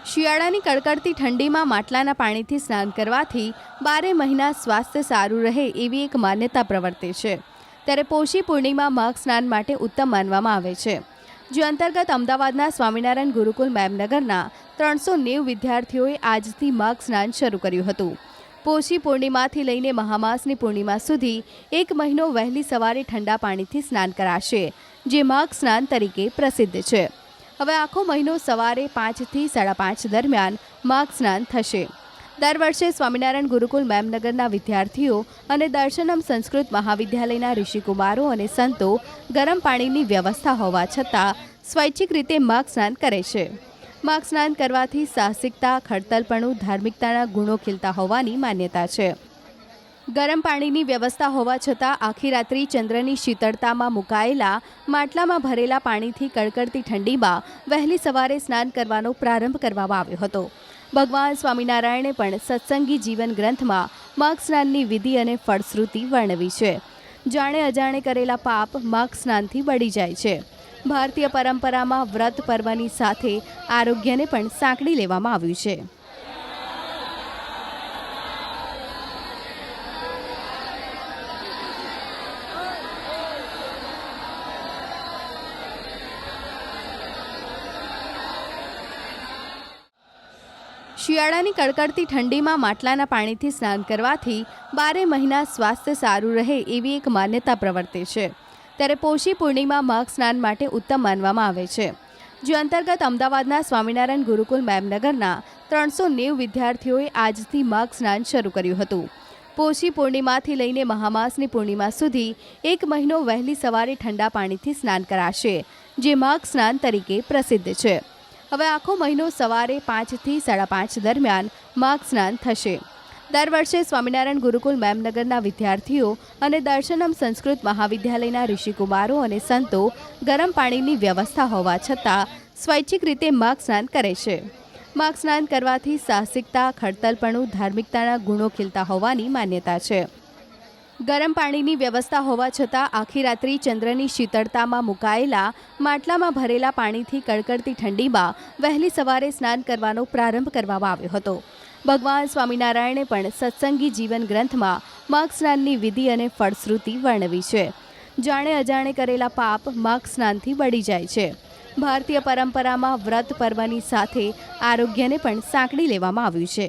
શિયાળાની કડકડતી ઠંડીમાં માટલાના પાણીથી સ્નાન કરવાથી 12 મહિના સ્વાસ્થ્ય સારું રહે એવી એક માન્યતા પ્રવર્તે છે। ત્યારે પોષી પૂર્ણિમા માઘ સ્નાન માટે ઉત્તમ માનવામાં આવે છે, જે અંતર્ગત અમદાવાદના સ્વામિનારાયણ ગુરુકુલ મેમનગરના 390 વિદ્યાર્થીઓએ આજથી માઘ સ્નાન શરૂ કર્યું હતું। પોષી પૂર્ણિમાથી લઈને મહામાસની પૂર્ણિમા સુધી 1 મહિનો વહેલી સવારે ઠંડા પાણીથી સ્નાન કરાશે, જે માઘ સ્નાન તરીકે પ્રસિદ્ધ છે। હવે આખો મહિનો સવારે 5 થી 5:30 દરમિયાન માઘ સ્નાન થશે। દર વર્ષે સ્વામિનારાયણ ગુરુકુલ મેમનગરના વિદ્યાર્થીઓ અને દર્શનમ સંસ્કૃત મહાવિદ્યાલયના ઋષિકુમારો અને સંતો ગરમ પાણીની વ્યવસ્થા હોવા છતાં સ્વૈચ્છિક રીતે માઘ સ્નાન કરે છે। માઘ સ્નાન કરવાથી સાહસિકતા, ખડતલપણું, ધાર્મિકતાના ગુણો ખીલતા હોવાની માન્યતા છે। ગરમ પાણીની વ્યવસ્થા હોવા છતાં આખી રાત્રિ ચંદ્રની શીતળતામાં મુકાયેલા માટલામાં ભરેલા પાણીથી કડકડતી ઠંડીમાં વહેલી સવારે સ્નાન કરવાનો પ્રારંભ કરવામાં આવ્યો હતો। ભગવાન સ્વામિનારાયણે પણ સત્સંગી જીવન ગ્રંથમાં માઘ સ્નાનની વિધિ અને ફળશ્રુતિ વર્ણવી છે। જાણે અજાણે કરેલા પાપ માઘ સ્નાનથી બળી જાય છે। ભારતીય પરંપરામાં વ્રત પર્વની સાથે આરોગ્યને પણ સાંકળી લેવામાં આવ્યું છે। શિયાળાની કડકડતી ઠંડીમાં માટલાના પાણીથી સ્નાન કરવાથી 12 મહિના સ્વાસ્થ્ય સારું રહે એવી એક માન્યતા પ્રવર્તે છે। ત્યારે પોષી પૂર્ણિમા માઘ સ્નાન માટે ઉત્તમ માનવામાં આવે છે, જે અંતર્ગત અમદાવાદના સ્વામિનારાયણ ગુરુકુલ મેમનગરના 390 વિદ્યાર્થીઓએ આજથી માઘ સ્નાન શરૂ કર્યું હતું। પોષી પૂર્ણિમાથી લઈને મહામાસની પૂર્ણિમા સુધી 1 મહિનો વહેલી સવારે ઠંડા પાણીથી સ્નાન કરાશે, જે માઘ સ્નાન તરીકે પ્રસિદ્ધ છે। હવે આખો મહિનો સવારે 5 થી 5:30 દરમિયાન માઘ સ્નાન થશે। દર વર્ષે સ્વામિનારાયણ ગુરુકુલ મેમનગરના વિદ્યાર્થીઓ અને દર્શનમ સંસ્કૃત મહાવિદ્યાલયના ઋષિકુમારો અને સંતો ગરમ પાણીની વ્યવસ્થા હોવા છતાં સ્વૈચ્છિક રીતે માઘ સ્નાન કરે છે। માઘ સ્નાન કરવાથી સાહસિકતા, ખડતલપણું, ધાર્મિકતાના ગુણો ખીલતા હોવાની માન્યતા છે। ગરમ પાણીની વ્યવસ્થા હોવા છતાં આખી રાત્રિ ચંદ્રની શીતળતામાં મુકાયેલા માટલામાં ભરેલા પાણીથી કડકડતી ઠંડીમાં વહેલી સવારે સ્નાન કરવાનો પ્રારંભ કરવામાં આવ્યો હતો। ભગવાન સ્વામિનારાયણે પણ સત્સંગી જીવન ગ્રંથમાં માઘ સ્નાનની વિધિ અને ફળશ્રુતિ વર્ણવી છે। જાણે અજાણે કરેલા પાપ માઘ સ્નાનથી બળી જાય છે। ભારતીય પરંપરામાં વ્રત પર્વની સાથે આરોગ્યને પણ સાંકળી લેવામાં આવ્યું છે।